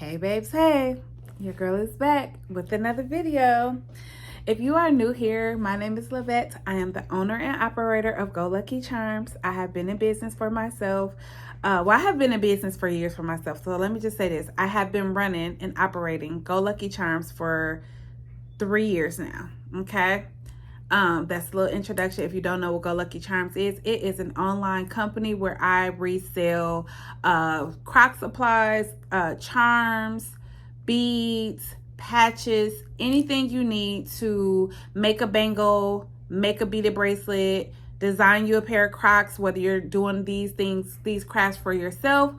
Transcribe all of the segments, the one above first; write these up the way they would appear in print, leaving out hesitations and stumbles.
Hey babes, hey, your girl is back with another video. If you are new here, my name is Lavette. I am the owner and operator of Goluckycharmz. I have been in business for myself. I have been in business for years for myself. So let me just say this. I have been running and operating Goluckycharmz for 3 years now, okay? That's a little introduction. If you don't know what Goluckycharmz is, it is an online company where I resell crock supplies, charms, beads, patches, anything you need to make a bangle, make a beaded bracelet, design you a pair of Crocs, whether you're doing these things, these crafts for yourself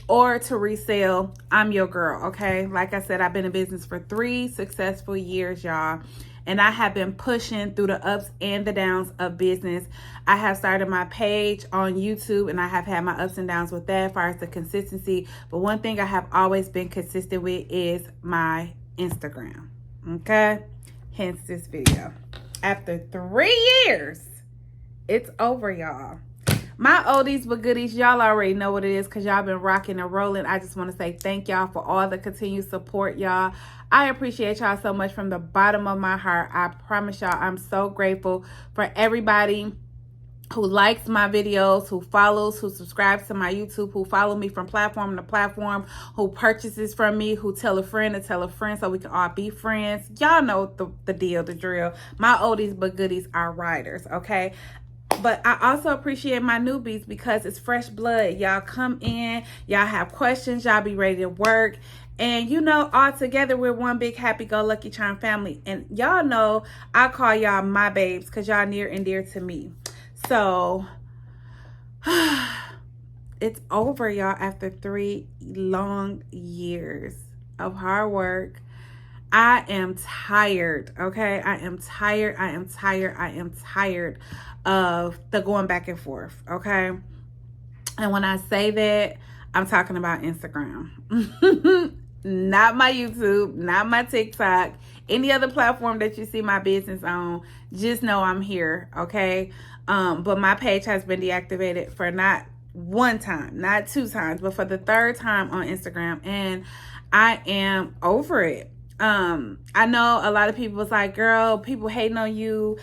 or to resell. I'm your girl, okay? Like I said, I've been in business for 3 successful years, y'all. And I have been pushing through the ups and the downs of business. I have started my page on YouTube and I have had my ups and downs with that as far as the consistency. But one thing I have always been consistent with is my Instagram, okay? Hence this video. After 3 years, it's over, y'all. My oldies but goodies, y'all already know what it is because y'all been rocking and rolling. I just want to say thank y'all for all the continued support, y'all. I appreciate y'all so much from the bottom of my heart. I promise y'all I'm so grateful for everybody who likes my videos, who follows, who subscribes to my YouTube, who follow me from platform to platform, who purchases from me, who tell a friend to tell a friend so we can all be friends. Y'all know the deal, the drill. My oldies but goodies are riders, okay? But I also appreciate my newbies because it's fresh blood. Y'all come in, y'all have questions, y'all be ready to work. And you know, all together we're one big happy-go-lucky-charm family. And y'all know I call y'all my babes because y'all near and dear to me. So it's over, y'all, after 3 long years of hard work. I am tired, okay? I am tired of the going back and forth, okay? And when I say that, I'm talking about Instagram. Not my YouTube, not my TikTok, any other platform that you see my business on. Just know I'm here, okay? But my page has been deactivated for not 1 time, not 2 times, but for the 3rd time on Instagram. And I am over it. I know a lot of people was like, girl, people hating on you,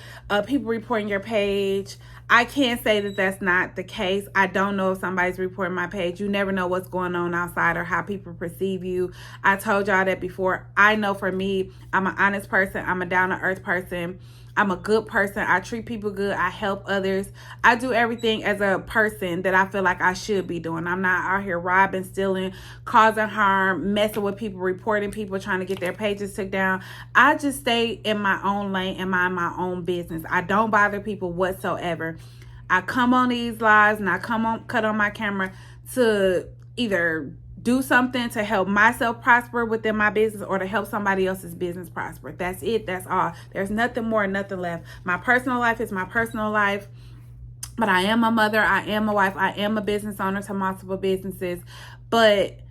people reporting your page. I can't say that that's not the case. I don't know if somebody's reporting my page. You never know what's going on outside or how people perceive you. I told y'all that before. I know for me, I'm an honest person. I'm a down-to-earth person. I'm a good person. I treat people good. I help others. I do everything as a person that I feel like I should be doing. I'm not out here robbing, stealing, causing harm, messing with people, reporting people, trying to get their pages took down. I just stay in my own lane and mind my own business. I don't bother people whatsoever. I come on these lives and I cut on my camera to either do something to help myself prosper within my business or to help somebody else's business prosper. That's it. That's all. There's nothing more, nothing left. My personal life is my personal life. But I am a mother. I am a wife. I am a business owner to multiple businesses. But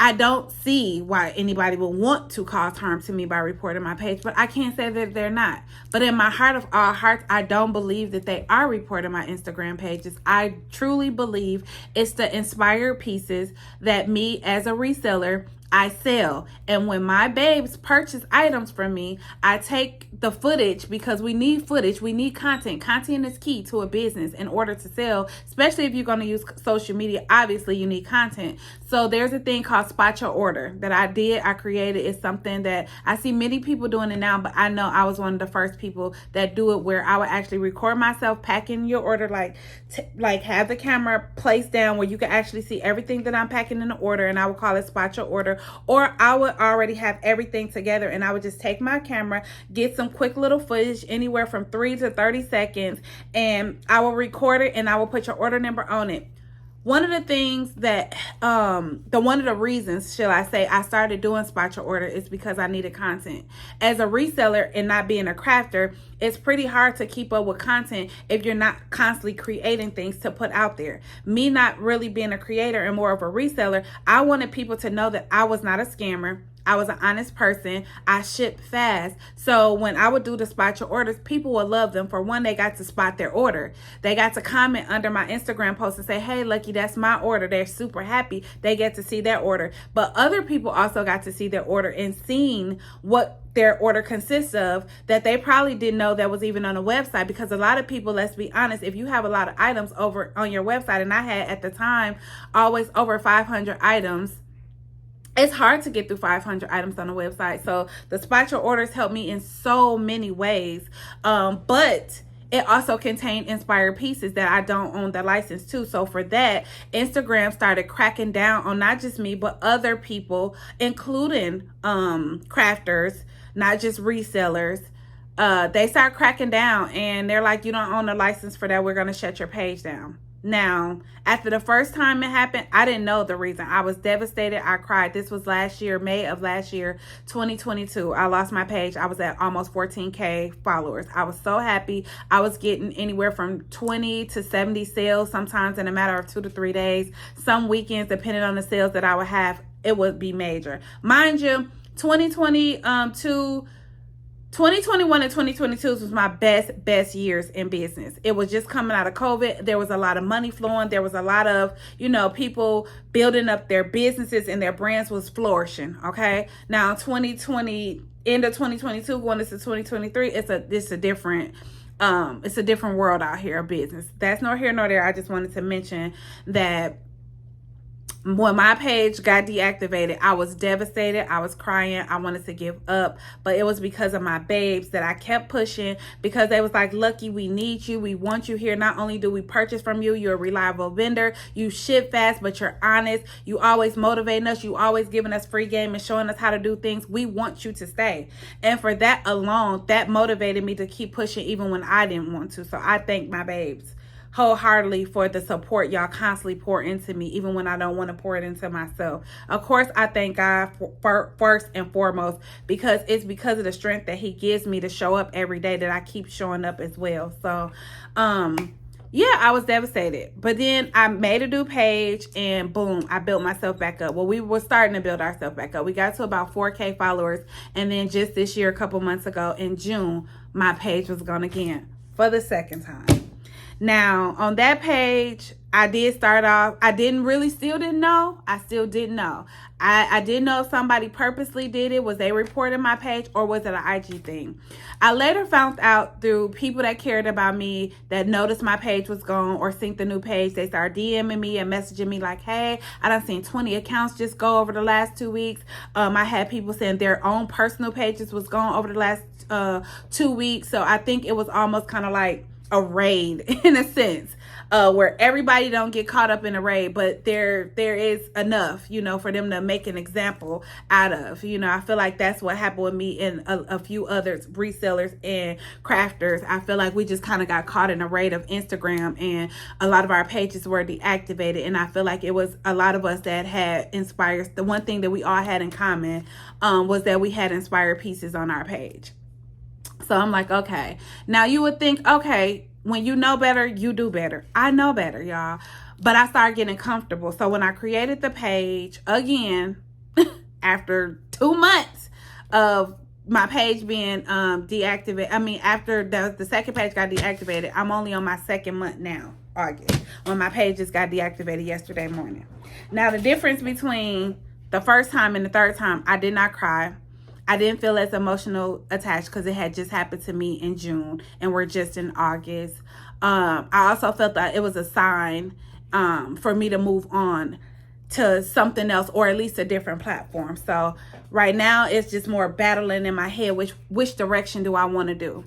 I don't see why anybody would want to cause harm to me by reporting my page, but I can't say that they're not. But in my heart of all hearts, I don't believe that they are reporting my Instagram pages. I truly believe it's the inspired pieces that me as a reseller, I sell. And when my babes purchase items from me, I take the footage because we need footage. We need content. Content is key to a business in order to sell, especially if you're going to use social media. Obviously, you need content. So there's a thing called Spot Your Order that I created. It's something that I see many people doing it now, but I know I was one of the first people that do it where I would actually record myself packing your order, like have the camera placed down where you can actually see everything that I'm packing in the order, and I would call it Spot Your Order. Or I would already have everything together and I would just take my camera, get some quick little footage, anywhere from 3 to 30 seconds, and I will record it and I will put your order number on it. One of the things that, one of the reasons, shall I say, I started doing Spot Your Order is because I needed content. As a reseller and not being a crafter, it's pretty hard to keep up with content if you're not constantly creating things to put out there. Me not really being a creator and more of a reseller, I wanted people to know that I was not a scammer. I was an honest person. I shipped fast. So when I would do the spot your orders, people would love them. For one, they got to spot their order. They got to comment under my Instagram post and say, hey, Lucky, that's my order. They're super happy. They get to see their order. But other people also got to see their order and seeing what their order consists of that they probably didn't know that was even on a website. Because a lot of people, let's be honest, if you have a lot of items over on your website, and I had at the time always over 500 items, it's hard to get through 500 items on a website. So the spot your orders helped me in so many ways. But it also contained inspired pieces that I don't own the license to. So for that, Instagram started cracking down on not just me, but other people, including crafters, not just resellers. They start cracking down and they're like, you don't own a license for that. We're going to shut your page down. Now, after the first time it happened, I didn't know the reason. I was devastated. I cried. This was last year, May of last year, 2022. I lost my page. I was at almost 14K followers. I was so happy. I was getting anywhere from 20 to 70 sales, sometimes in a matter of 2 to 3 days. Some weekends, depending on the sales that I would have, it would be major. Mind you, 2021 and 2022 was my best years in business. It was just coming out of COVID. There was a lot of money flowing. There was a lot of, people building up their businesses and their brands was flourishing. Okay. Now 2020, end of 2022, going into 2023, it's a different world out here of business. That's nor here nor there. I just wanted to mention that when my page got deactivated, I was devastated. I was crying. I wanted to give up. But it was because of my babes that I kept pushing, because they was like, Lucky, we need you. We want you here. Not only do we purchase from you, you're a reliable vendor. You ship fast, but you're honest. You always motivating us. You always giving us free game and showing us how to do things. We want you to stay. And for that alone, that motivated me to keep pushing even when I didn't want to. So I thank my babes wholeheartedly for the support y'all constantly pour into me, even when I don't want to pour it into myself. Of course, I thank God for first and foremost, because it's because of the strength that he gives me to show up every day that I keep showing up as well. So, yeah, I was devastated. But then I made a new page and boom, I built myself back up. Well, we were starting to build ourselves back up. We got to about 4K followers. And then just this year, a couple months ago in June, my page was gone again for the second time. Now, on that page, I did start off, I still didn't know. I still didn't know. I didn't know if somebody purposely did it. Was they reporting my page, or was it an IG thing? I later found out through people that cared about me, that noticed my page was gone or synced the new page. They started DMing me and messaging me like, hey, I done seen 20 accounts just go over the last 2 weeks. I had people saying their own personal pages was gone over the last 2 weeks. So I think it was almost kind of like a raid in a sense, where everybody don't get caught up in a raid, but there is enough, for them to make an example out of. I feel like that's what happened with me and a few others, resellers and crafters. I feel like we just kind of got caught in a raid of Instagram, and a lot of our pages were deactivated. And I feel like it was a lot of us that had inspired. The one thing that we all had in common was that we had inspired pieces on our page. So I'm like, okay. Now you would think, okay, when you know better, you do better. I know better, y'all. But I started getting comfortable. So when I created the page again, after 2 months of my page being deactivated, after the second page got deactivated, I'm only on my second month now, August, when my page just got deactivated yesterday morning. Now the difference between the first time and the third time, I did not cry. I didn't feel as emotional attached because it had just happened to me in June and we're just in August. I also felt that it was a sign for me to move on to something else, or at least a different platform. So right now it's just more battling in my head, which direction do I want to do?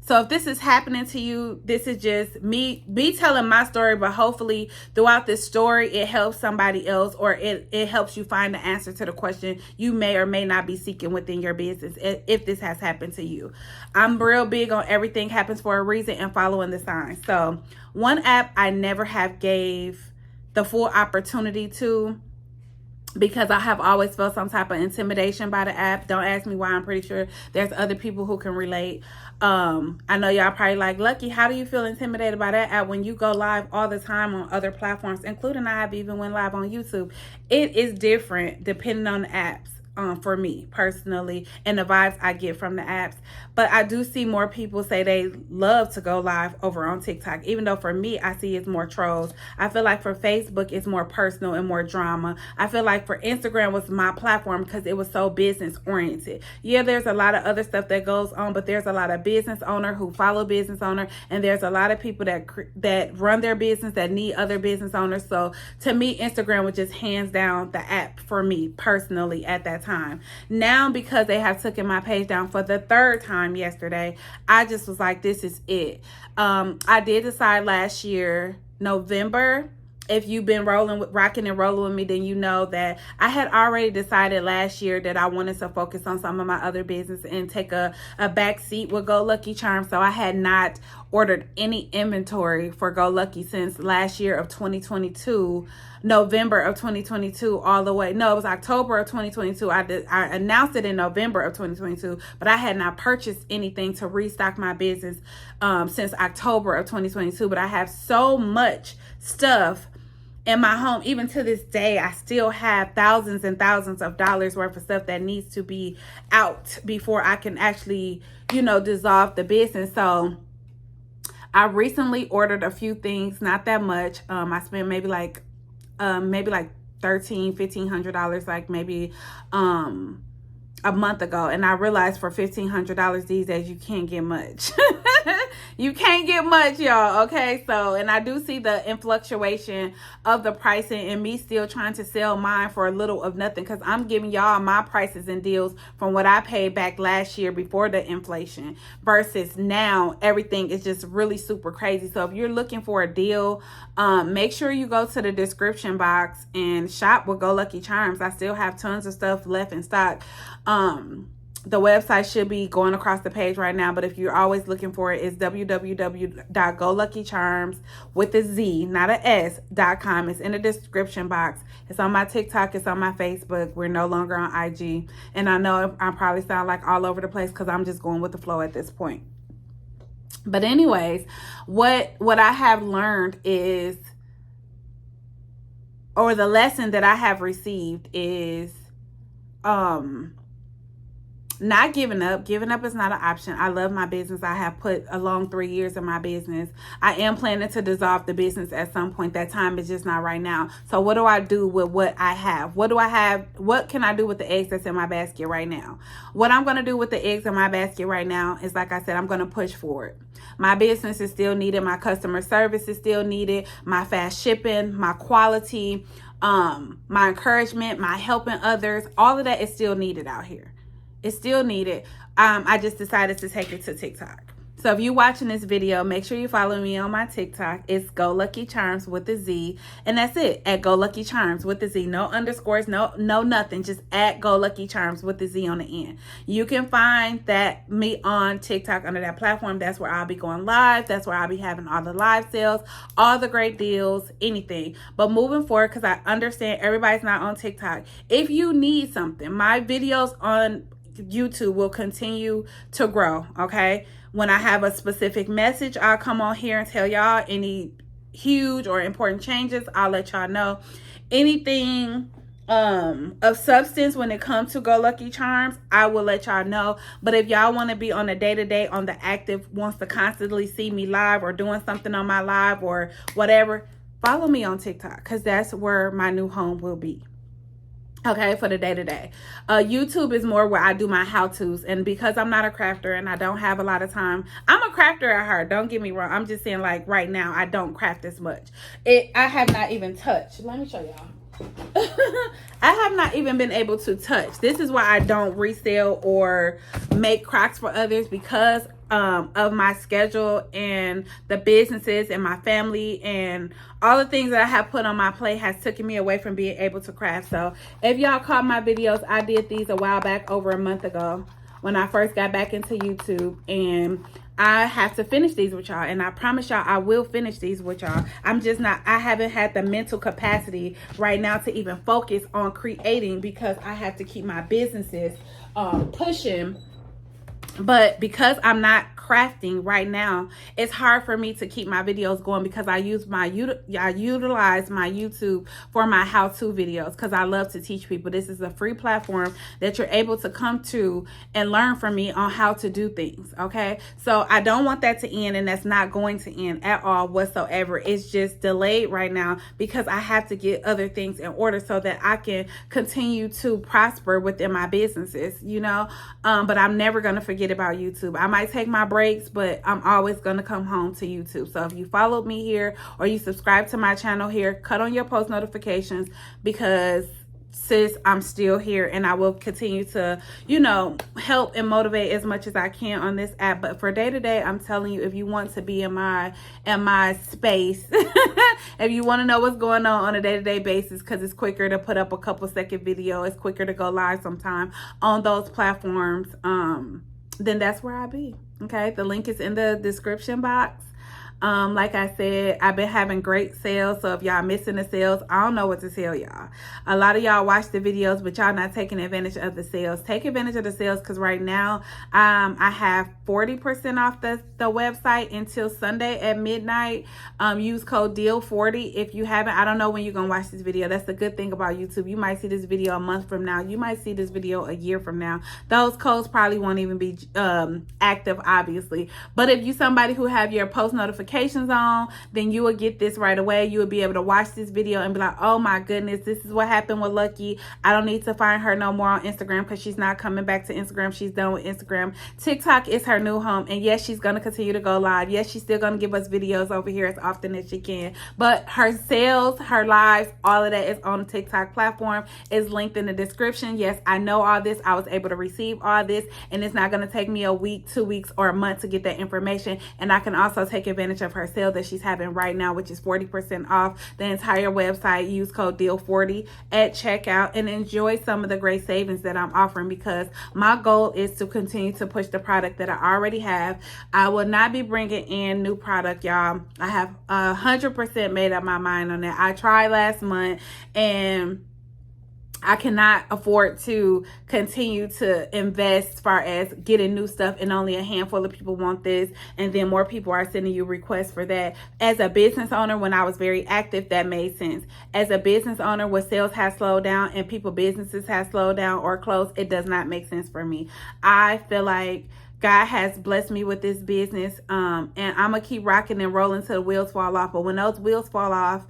So if this is happening to you, this is just me telling my story, but hopefully throughout this story, it helps somebody else, or it helps you find the answer to the question you may or may not be seeking within your business, if this has happened to you. I'm real big on everything happens for a reason and following the signs. So one app I never have gave the full opportunity to, because I have always felt some type of intimidation by the app. Don't ask me why. I'm pretty sure there's other people who can relate. I know y'all probably like, Lucky, how do you feel intimidated by that app when you go live all the time on other platforms, including I have even went live on YouTube? It is different depending on the apps. for me personally, and the vibes I get from the apps. But I do see more people say they love to go live over on TikTok, even though for me, I see it's more trolls. I feel like for Facebook, it's more personal and more drama. I feel like for Instagram was my platform because it was so business oriented. Yeah, there's a lot of other stuff that goes on, but there's a lot of business owner who follow business owner, and there's a lot of people that run their business that need other business owners. So to me, Instagram was just hands down the app for me personally at that time. Now, because they have taken my page down for the third time yesterday, I just was like, this is it. I did decide last year, November. If you've been rocking and rolling with me, then you know that I had already decided last year that I wanted to focus on some of my other business and take a back seat with Goluckycharmz. So I had not ordered any inventory for Go Lucky since last year of 2022, November of 2022, all the way. No, it was October of 2022. I announced it in November of 2022, but I had not purchased anything to restock my business since October of 2022. But I have so much stuff in my home. Even to this day, I still have thousands and thousands of dollars worth of stuff that needs to be out before I can actually, dissolve the business. So I recently ordered a few things, not that much. I spent maybe like $1,300-$1,500, like maybe a month ago, and I realized for $1,500 these days you can't get much. You can't get much, y'all. Okay, so, and I do see the fluctuation of the pricing and me still trying to sell mine for a little of nothing, because I'm giving y'all my prices and deals from what I paid back last year before the inflation versus now everything is just really super crazy. So if you're looking for a deal, make sure you go to the description box and shop with Goluckycharmz. I still have tons of stuff left in stock. The website should be going across the page right now, but if you're always looking for it, it's www.goluckycharmz with a Z, not a S.com. It's in the description box. It's on my TikTok. It's on my Facebook. We're no longer on IG. And I know I probably sound like all over the place because I'm just going with the flow at this point. But anyways, what I have learned is, or the lesson that I have received is, not giving up. Giving up is not an option. I love my business. I have put a long 3 years in my business. I am planning to dissolve the business at some point. That time is just not right now. So what do I do with what I have? What do I have? What can I do with the eggs that's in my basket right now? What I'm going to do with the eggs in my basket right now is, like I said, I'm going to push forward. My business is still needed. My customer service is still needed. My fast shipping, my quality, my encouragement, my helping others, all of that is still needed out here. It's still needed. I just decided to take it to TikTok. So if you're watching this video, make sure you follow me on my TikTok. It's Goluckycharmz with a Z. And that's it, at Goluckycharmz with a Z. No underscores, no nothing. Just at Goluckycharmz with the Z on the end. You can find me on TikTok under that platform. That's where I'll be going live. That's where I'll be having all the live sales, all the great deals, anything. But moving forward, because I understand everybody's not on TikTok. If you need something, my videos on YouTube will continue to grow, okay? When I have a specific message, I'll come on here and tell y'all. Any huge or important changes, I'll let y'all know. Anything of substance when it comes to Goluckycharmz, I will let y'all know. But if y'all want to be on the day-to-day, on the active, wants to constantly see me live or doing something on my live or whatever, follow me on TikTok, because that's where my new home will be. Okay, for the day-to-day. YouTube is more where I do my how-tos. And because I'm not a crafter and I don't have a lot of time, I'm a crafter at heart. Don't get me wrong. I'm just saying, like, right now, I don't craft as much. I have not even touched. Let me show y'all. I have not even been able to touch. This is why I don't resell or make crafts for others, because of my schedule and the businesses and my family and all the things that I have put on my plate has taken me away from being able to craft. So if y'all caught my videos, I did these a while back, over a month ago, when I first got back into YouTube, and I have to finish these with y'all, and I promise y'all I will finish these with y'all. I haven't had the mental capacity right now to even focus on creating, because I have to keep my businesses pushing. But because I'm not crafting right now, it's hard for me to keep my videos going because I utilize my YouTube for my how-to videos because I love to teach people. This is a free platform that you're able to come to and learn from me on how to do things, okay? So I don't want that to end, and that's not going to end at all whatsoever. It's just delayed right now because I have to get other things in order so that I can continue to prosper within my businesses, you know? But I'm never going to forget about YouTube. I might take my breaks, but I'm always going to come home to YouTube. So if you followed me here or you subscribe to my channel here, cut on your post notifications because sis, I'm still here and I will continue to, you know, help and motivate as much as I can on this app. But for day to day, I'm telling you, if you want to be in my space, if you want to know what's going on a day-to-day basis, because it's quicker to put up a couple second video, it's quicker to go live sometime on those platforms, then that's where I'll be. Okay, the link is in the description box. Like I said, I've been having great sales. So if y'all missing the sales, I don't know what to tell y'all. A lot of y'all watch the videos, but y'all not taking advantage of the sales. Take advantage of the sales because right now, I have 40% off the website until Sunday at midnight. Use code DEAL40 if you haven't. I don't know when you're going to watch this video. That's the good thing about YouTube. You might see this video a month from now. You might see this video a year from now. Those codes probably won't even be active, obviously. But if you somebody who have your post notifications on, then you will get this right away. You will be able to watch this video and be like, oh my goodness, this is what happened with Lucky. I don't need to find her no more on Instagram because she's not coming back to Instagram. She's done with Instagram. TikTok is her new home, and yes, she's going to continue to go live. Yes, she's still going to give us videos over here as often as she can, but her sales, her lives, all of that is on the TikTok platform. Is linked in the description. Yes, I know all this. I was able to receive all this, and it's not going to take me a week, 2 weeks, or a month to get that information. And I can also take advantage of her sale that she's having right now, which is 40% off the entire website. Use code DEAL40 at checkout and enjoy some of the great savings that I'm offering, because my goal is to continue to push the product that I already have. I will not be bringing in new product, y'all. I have 100% made up my mind on that. I tried last month and I cannot afford to continue to invest as far as getting new stuff and only a handful of people want this, and then more people are sending you requests for that. As a business owner, when I was very active, that made sense. As a business owner, when sales has slowed down and businesses have slowed down or closed, it does not make sense for me. I feel like God has blessed me with this business, and I'm going to keep rocking and rolling till the wheels fall off. But when those wheels fall off,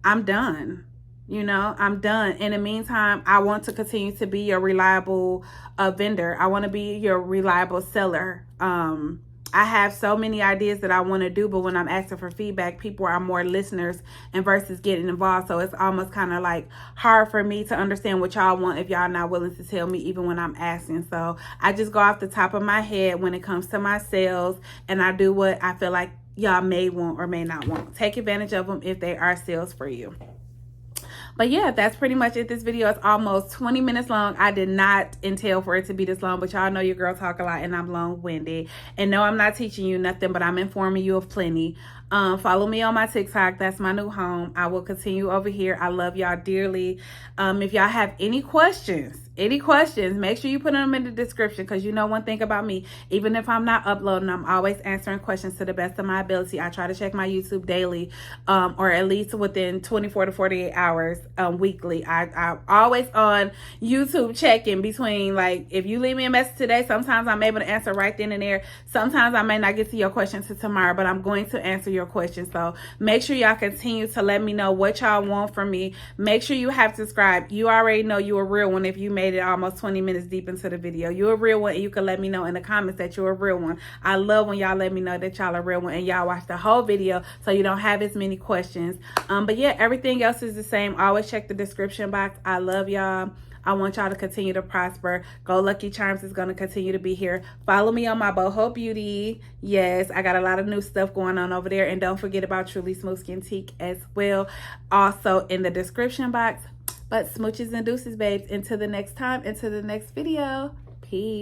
I'm done. You know, I'm done. In the meantime, I want to continue to be your reliable vendor. I want to be your reliable seller. I have so many ideas that I want to do, but when I'm asking for feedback, people are more listeners and versus getting involved. So it's almost kind of like hard for me to understand what y'all want if y'all not willing to tell me even when I'm asking. So I just go off the top of my head when it comes to my sales, and I do what I feel like y'all may want or may not want. Take advantage of them if they are sales for you. But yeah, that's pretty much it. This video is almost 20 minutes long. I did not intend for it to be this long, but y'all know your girl talk a lot and I'm long-winded. And no, I'm not teaching you nothing, but I'm informing you of plenty. Follow me on my TikTok. That's my new home. I will continue over here. I love y'all dearly. If y'all have any questions, make sure you put them in the description, because you know one thing about me, even if I'm not uploading, I'm always answering questions to the best of my ability. I try to check my YouTube daily, or at least within 24 to 48 hours weekly. I'm always on YouTube checking between, like, if you leave me a message today, sometimes I'm able to answer right then and there. Sometimes I may not get to your question till tomorrow, but I'm going to answer your question. So make sure y'all continue to let me know what y'all want from me. Make sure you have subscribed. You already know you're a real one if you made it almost 20 minutes deep into the video. You're a real one, and you can let me know in the comments that you're a real one. I love when y'all let me know that y'all are a real one and y'all watch the whole video so you don't have as many questions. But yeah, everything else is the same. Always check the description box. I love y'all. I want y'all to continue to prosper. Goluckycharmz is going to continue to be here. Follow me on my boho beauty. Yes, I got a lot of new stuff going on over there. And don't forget about Trulysmoothskintique as well, also in the description box. But smooches and deuces, babes. Until the next time, until the next video. Peace.